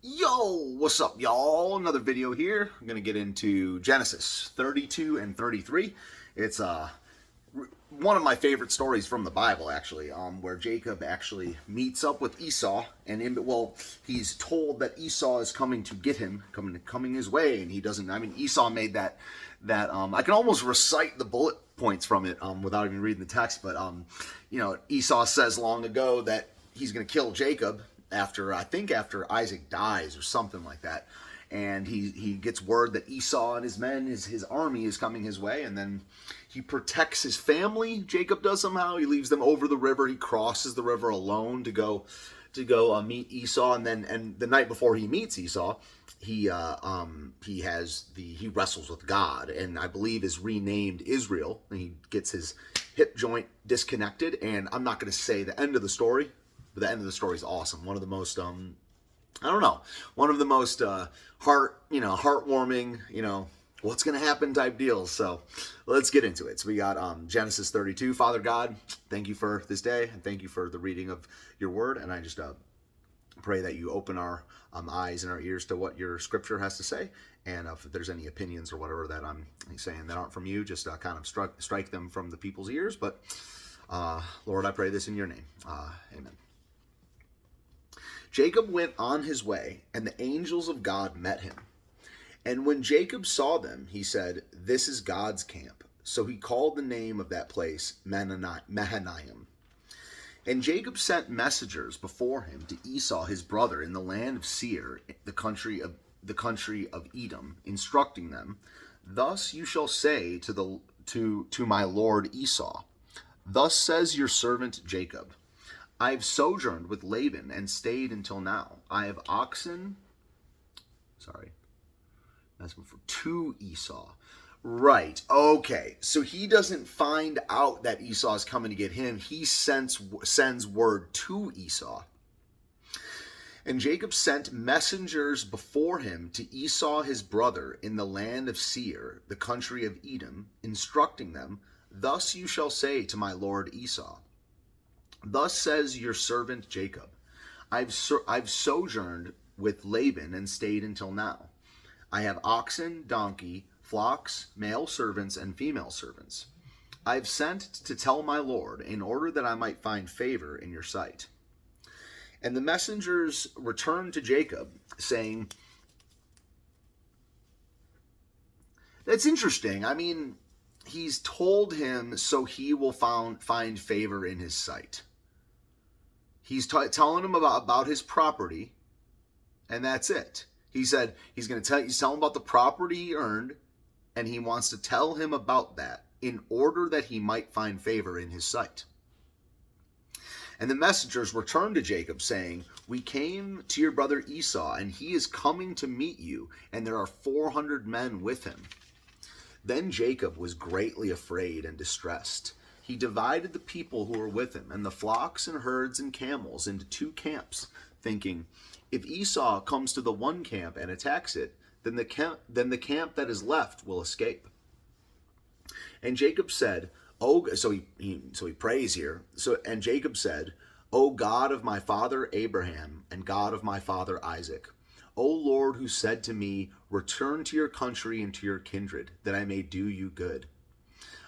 Yo, what's up, y'all? Another video here. I'm gonna get into Genesis 32 and 33. It's one of my favorite stories from the Bible, actually, where Jacob actually meets up with Esau, and he's told that Esau is coming to get him, coming his way, and he doesn't. I mean, Esau made that I can almost recite the bullet points from it without even reading the text, but Esau says long ago that he's going to kill Jacob after Isaac dies or something like that. And he gets word that Esau and his men, his army is coming his way, and then he protects his family. Jacob does somehow. He leaves them over the river. He crosses the river alone to go meet Esau, and the night before he meets Esau, he wrestles with God, and I believe is renamed Israel. And he gets his hip joint disconnected, and I'm not going to say the end of the story, but the end of the story is awesome. One of the most one of the most heartwarming, what's going to happen type deals. So let's get into it. So we got Genesis 32. Father God, thank you for this day, and thank you for the reading of your word. And I just pray that you open our eyes and our ears to what your scripture has to say. And if there's any opinions or whatever that I'm saying that aren't from you, just kind of strike them from the people's ears. But Lord, I pray this in your name. Amen. Jacob went on his way, and the angels of God met him. And when Jacob saw them, he said, "This is God's camp." So he called the name of that place Mahanaim. And Jacob sent messengers before him to Esau his brother in the land of Seir, the country of Edom, instructing them, "Thus you shall say to my lord Esau, Thus says your servant Jacob, I have sojourned with Laban and stayed until now. I have oxen. Sorry, that's for to Esau. Right. Okay. So he doesn't find out that Esau is coming to get him. He sends word to Esau. And Jacob sent messengers before him to Esau his brother in the land of Seir, the country of Edom, instructing them, "Thus you shall say to my lord Esau, Thus says your servant Jacob, I've sojourned with Laban and stayed until now. I have oxen, donkey, flocks, male servants, and female servants. I have sent to tell my lord, in order that I might find favor in your sight." And the messengers returned to Jacob, saying, that's interesting. I mean, he's told him so he will find favor in his sight. He's telling him about his property, and that's it. He said he's telling him about the property he earned, and he wants to tell him about that in order that he might find favor in his sight. And the messengers returned to Jacob, saying, "We came to your brother Esau, and he is coming to meet you, and there are 400 men with him." Then Jacob was greatly afraid and distressed. He divided the people who were with him and the flocks and herds and camels into two camps, thinking, if Esau comes to the one camp and attacks it, then the camp that is left will escape. And Jacob said, so he prays here. And Jacob said, "O God of my father Abraham and God of my father Isaac, O Lord, who said to me, Return to your country and to your kindred, that I may do you good.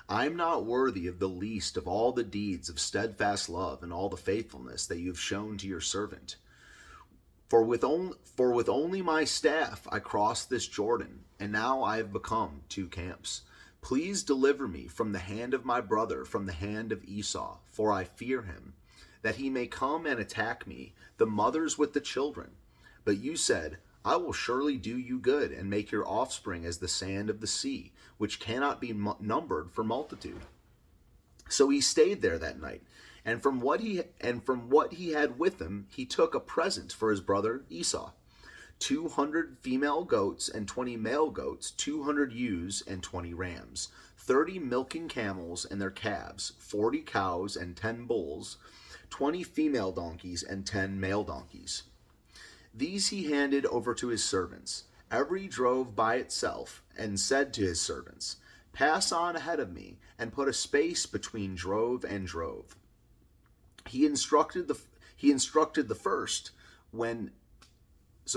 I am not worthy of the least of all the deeds of steadfast love and all the faithfulness that you have shown to your servant. For with only my staff I crossed this Jordan, and now I have become two camps. Please deliver me from the hand of my brother, from the hand of Esau, for I fear him, that he may come and attack me, the mothers with the children. But you said, I will surely do you good and make your offspring as the sand of the sea, which cannot be numbered for multitude." So he stayed there that night, and from what he had with him, he took a present for his brother Esau: 200 female goats and 20 male goats, 200 ewes and 20 rams, 30 milking camels and their calves, 40 cows and 10 bulls, 20 female donkeys and 10 male donkeys. These he handed over to his servants. Every drove by itself, and said to his servants, "Pass on ahead of me, and put a space between drove and drove." He instructed the first when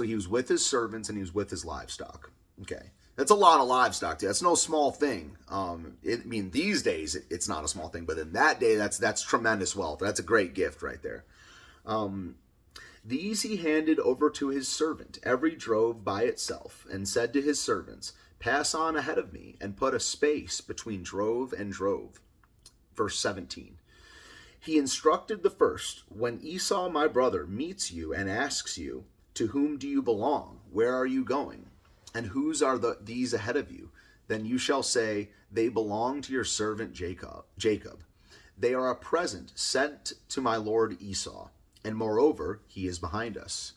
he was with his servants and he was with his livestock. Okay. That's a lot of livestock. That's no small thing. These days it's not a small thing, but in that day, that's tremendous wealth. That's a great gift right there. These he handed over to his servant, every drove by itself, and said to his servants, pass on ahead of me, and put a space between drove and drove. Verse 17. He instructed the first, when Esau my brother meets you and asks you, to whom do you belong? Where are you going? And whose are these ahead of you? Then you shall say, they belong to your servant Jacob. They are a present sent to my lord Esau, and moreover, he is behind us.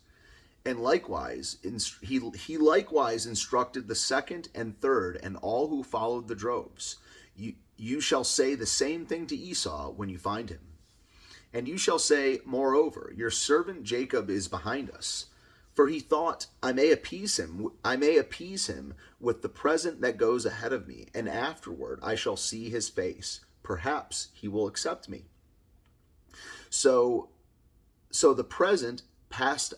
And likewise, he likewise instructed the second and third and all who followed the droves. You shall say the same thing to Esau when you find him. And you shall say, moreover, your servant Jacob is behind us. For he thought, I may appease him with the present that goes ahead of me, and afterward I shall see his face. Perhaps he will accept me. So the present passed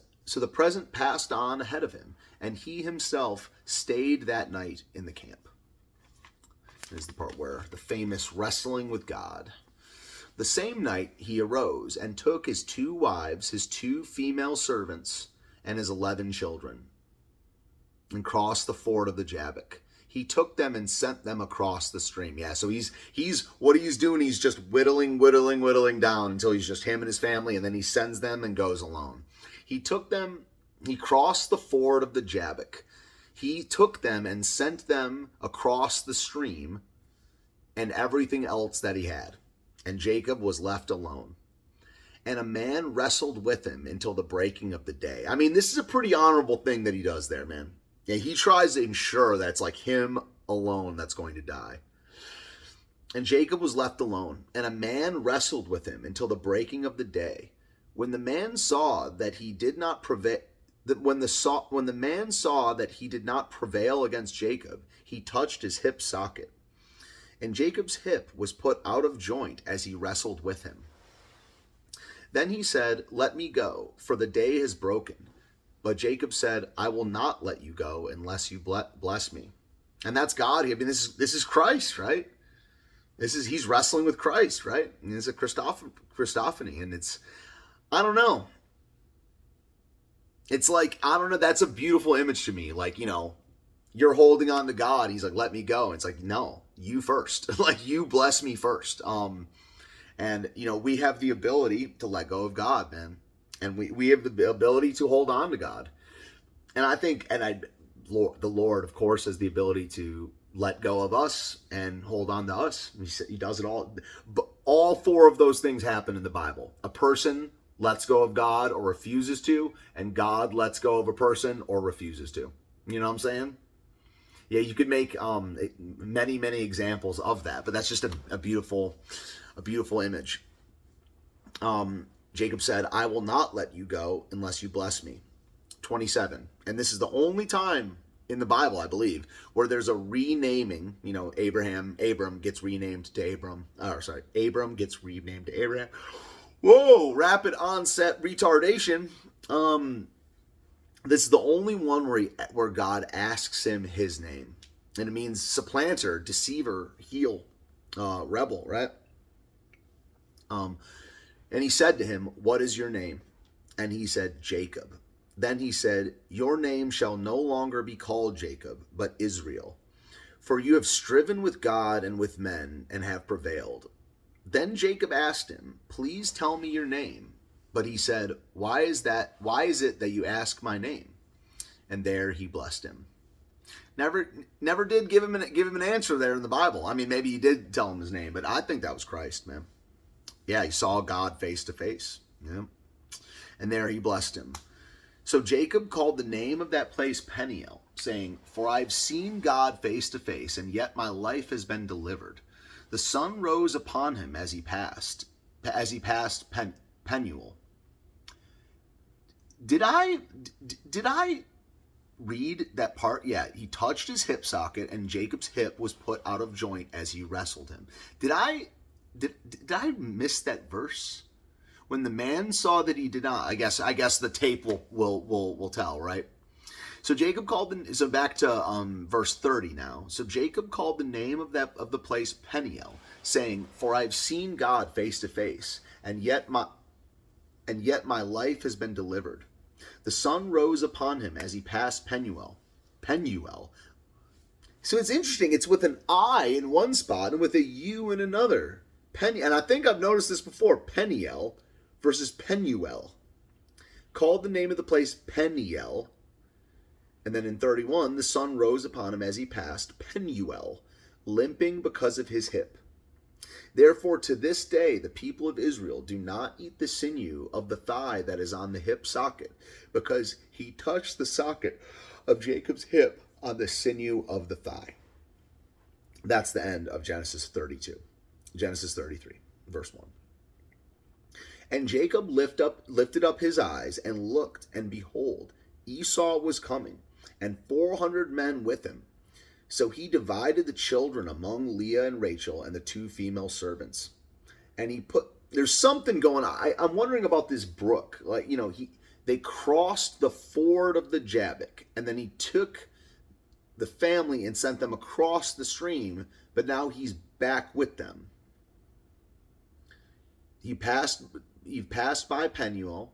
on ahead of him, and he himself stayed that night in the camp. Here's the part where the famous wrestling with God. The same night he arose and took his 2 wives, his 2 female servants, and his 11 children, and crossed the ford of the Jabbok. He took them and sent them across the stream. Yeah, so he's what he's doing, he's just whittling down until he's just him and his family, and then he sends them and goes alone. He crossed the ford of the Jabbok. He took them and sent them across the stream and everything else that he had. And Jacob was left alone. And a man wrestled with him until the breaking of the day. I mean, this is a pretty honorable thing that he does there, man. Yeah, he tries to ensure that it's like him alone that's going to die. And Jacob was left alone, and a man wrestled with him until the breaking of the day. When the man saw that he did not prevail, when the man saw that he did not prevail against Jacob, he touched his hip socket. And Jacob's hip was put out of joint as he wrestled with him. Then he said, let me go, for the day is broken. But Jacob said, I will not let you go unless you bless me. And that's God. I mean, this is Christ, right? He's wrestling with Christ, right? And it's a Christophany, and it's, I don't know. It's like, I don't know, that's a beautiful image to me. Like, you're holding on to God. He's like, let me go. And it's like, no, you first. Like, you bless me first. And, we have the ability to let go of God, man. And we have the ability to hold on to God. And I think, the Lord, of course, has the ability to let go of us and hold on to us. He does it all. But all 4 of those things happen in the Bible. A person lets go of God or refuses to, and God lets go of a person or refuses to. You know what I'm saying? Yeah, you could make many, many examples of that, but that's just a beautiful image. Jacob said, I will not let you go unless you bless me. 27. And this is the only time in the Bible, I believe, where there's a renaming. Abram gets renamed to Abram. Abram gets renamed to Abraham. Whoa, rapid onset retardation. This is the only one where God asks him his name. And it means supplanter, deceiver, heel, rebel, right? And he said to him, what is your name? And he said, Jacob. Then he said, your name shall no longer be called Jacob, but Israel. For you have striven with God and with men and have prevailed. Then Jacob asked him, please tell me your name. But he said, why is it that you ask my name? And there he blessed him. Never did give him an answer there in the Bible. I mean, maybe he did tell him his name, but I think that was Christ, man. Yeah, he saw God face to face. Yeah. And there he blessed him. So Jacob called the name of that place Peniel, saying, for I've seen God face to face, and yet my life has been delivered. The sun rose upon him as he passed Penuel. Did I read that part? Yeah, he touched his hip socket, and Jacob's hip was put out of joint as he wrestled him. Did I miss that verse? When the man saw that he did not, I guess the tape will tell, right? So Jacob called so back to verse 30 now. So Jacob called the name of the place Peniel, saying, "For I have seen God face to face, and yet my life has been delivered." The sun rose upon him as he passed Penuel. Penuel. So it's interesting. It's with an I in one spot and with a U in another. And I think I've noticed this before. Peniel versus Penuel. Called the name of the place Peniel. And then in 31, the sun rose upon him as he passed Penuel, limping because of his hip. Therefore, to this day, the people of Israel do not eat the sinew of the thigh that is on the hip socket, because he touched the socket of Jacob's hip on the sinew of the thigh. That's the end of Genesis 32. Genesis 33, verse 1. And Jacob lifted up his eyes and looked, and behold, Esau was coming, and 400 men with him. So he divided the children among Leah and Rachel and the 2 female servants. And there's something going on. I'm wondering about this brook. Like, they crossed the ford of the Jabbok, and then he took the family and sent them across the stream, but now he's back with them. He passed by Penuel.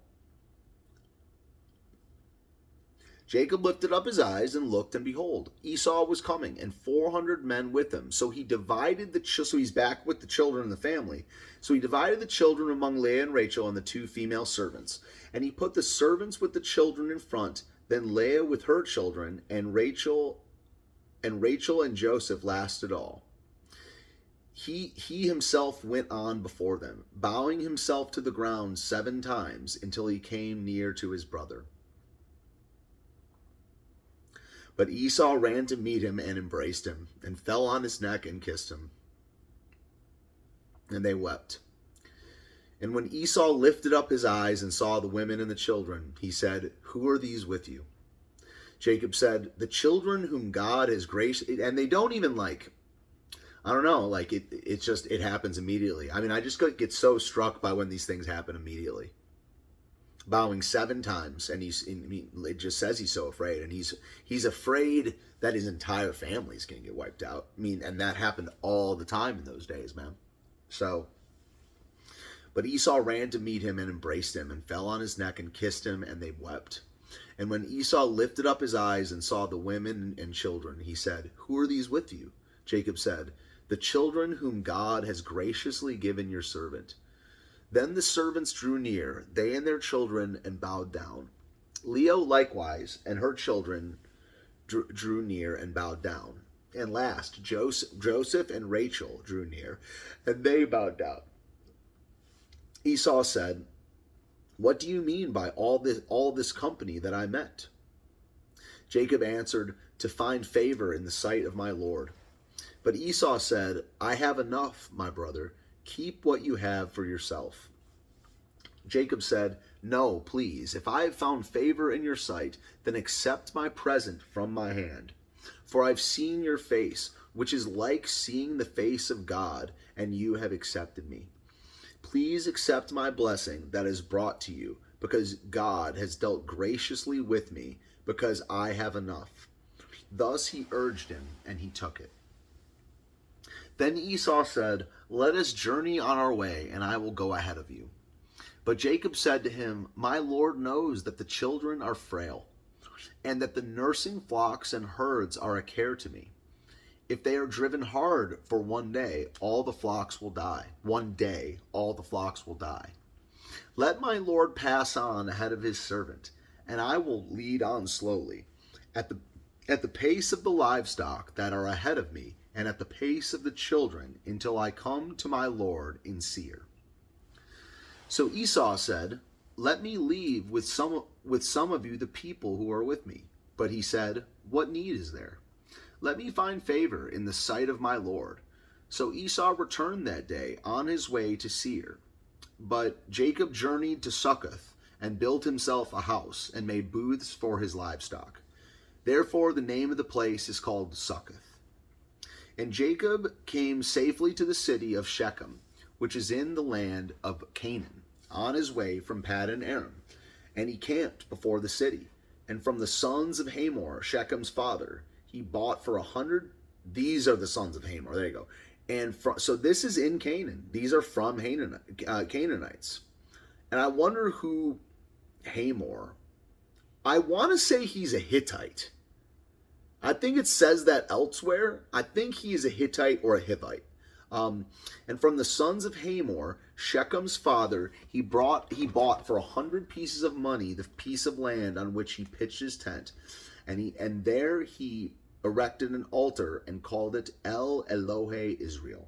Jacob lifted up his eyes and looked, and behold, Esau was coming, and 400 men with him. So he divided so he's back with the children and the family. So he divided the children among Leah and Rachel and the 2 female servants. And he put the servants with the children in front, then Leah with her children, and Rachel and Joseph last at all. He himself went on before them, bowing himself to the ground 7 times until he came near to his brother. But Esau ran to meet him and embraced him, and fell on his neck and kissed him. And they wept. And when Esau lifted up his eyes and saw the women and the children, he said, "Who are these with you?" Jacob said, "The children whom God has graced," and they don't even it happens immediately. I mean, I just get so struck by when these things happen immediately. Bowing 7 times, and it just says he's so afraid, and he's afraid that his entire family's gonna get wiped out. I mean, and that happened all the time in those days, man. So, but Esau ran to meet him and embraced him, and fell on his neck and kissed him, and they wept. And when Esau lifted up his eyes and saw the women and children, he said, "Who are these with you?" Jacob said, "The children whom God has graciously given your servant." Then the servants drew near, they and their children, and bowed down. Leah likewise and her children drew near and bowed down. And last, Joseph and Rachel drew near, and they bowed down. Esau said, "What do you mean by all this company that I met?" Jacob answered, "To find favor in the sight of my Lord." But Esau said, "I have enough, my brother. Keep what you have for yourself." Jacob said, "No, please. If I have found favor in your sight, then accept my present from my hand. For I've seen your face, which is like seeing the face of God, and you have accepted me. Please accept my blessing that is brought to you, because God has dealt graciously with me, because I have enough." Thus he urged him, and he took it. Then Esau said, "Let us journey on our way, and I will go ahead of you." But Jacob said to him, "My Lord knows that the children are frail, and that the nursing flocks and herds are a care to me. If they are driven hard for one day, all the flocks will die. One day, all the flocks will die. Let my Lord pass on ahead of his servant, and I will lead on slowly, at the pace of the livestock that are ahead of me, and at the pace of the children, until I come to my Lord in Seir." So Esau said, "Let me leave with some of you the people who are with me." But he said, "What need is there? Let me find favor in the sight of my Lord." So Esau returned that day on his way to Seir. But Jacob journeyed to Succoth, and built himself a house, and made booths for his livestock. Therefore the name of the place is called Succoth. And Jacob came safely to the city of Shechem, which is in the land of Canaan, on his way from Paddan Aram, and he camped before the city. And from the sons of Hamor, Shechem's father, he bought for 100. These are the sons of Hamor. There you go. And so this is in Canaan. These are from Canaanites. And I wonder who Hamor. I want to say he's a Hittite. I think it says that elsewhere. I think he is a Hittite or a Hivite. And from the sons of Hamor, Shechem's father, he bought for 100 pieces of money the piece of land on which he pitched his tent, and there he erected an altar and called it El Elohe Israel.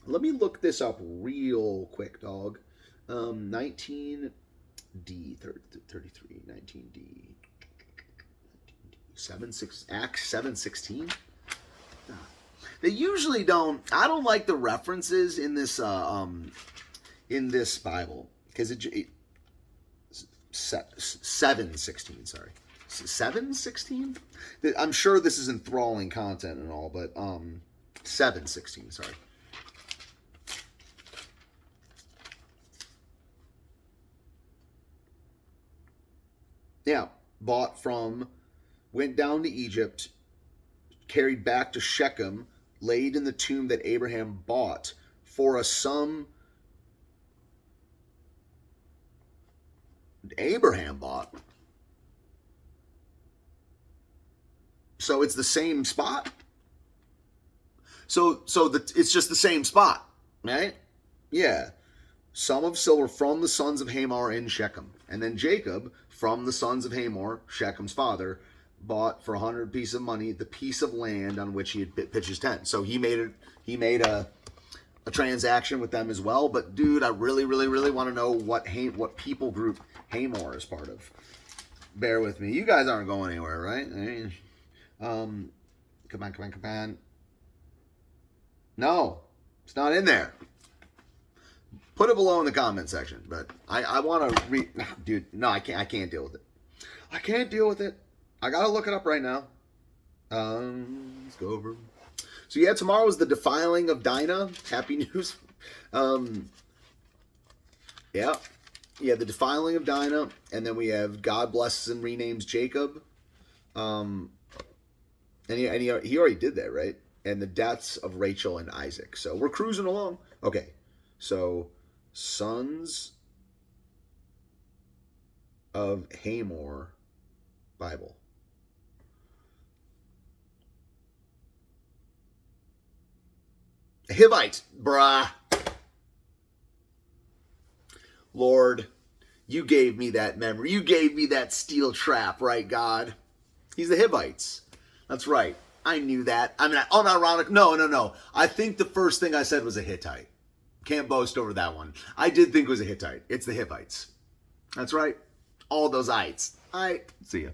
Let me look this up real quick, dog. 19D 33 19D 7:6 Acts 7:16. They usually don't. I don't like the references in this Bible because it 7:16. Sorry, 7:16. I'm sure this is enthralling content and all, but 7:16. Sorry. Yeah, went down to Egypt, carried back to Shechem, laid in the tomb that Abraham bought for a sum. Abraham bought. So it's the same spot. So it's just the same spot, right? Yeah. Sum of silver from the sons of Hamor in Shechem. And then Jacob, from the sons of Hamor, Shechem's father, bought for 100 pieces of money the piece of land on which he had pitched his tent. So he made a transaction with them as well. But dude, I really want to know what people group Hamor is part of. Bear with me. You guys aren't going anywhere, right? Come on. No, it's not in there. Put it below in the comment section. But I want to read. Dude, no, I can't deal with it. I can't deal with it. I gotta look it up right now. Let's go over. So yeah, tomorrow is the defiling of Dinah. Happy news. Yeah, the defiling of Dinah, and then we have God blesses and renames Jacob. And he already did that, right? And the deaths of Rachel and Isaac. So we're cruising along. Okay, so sons of Hamor Bible. Hivite, brah. Lord, you gave me that memory. You gave me that steel trap, right, God? He's the Hivites. That's right. I knew that. I mean, unironic. No. I think the first thing I said was a Hittite. Can't boast over that one. I did think it was a Hittite. It's the Hivites. That's right. All those ites. All right. See ya.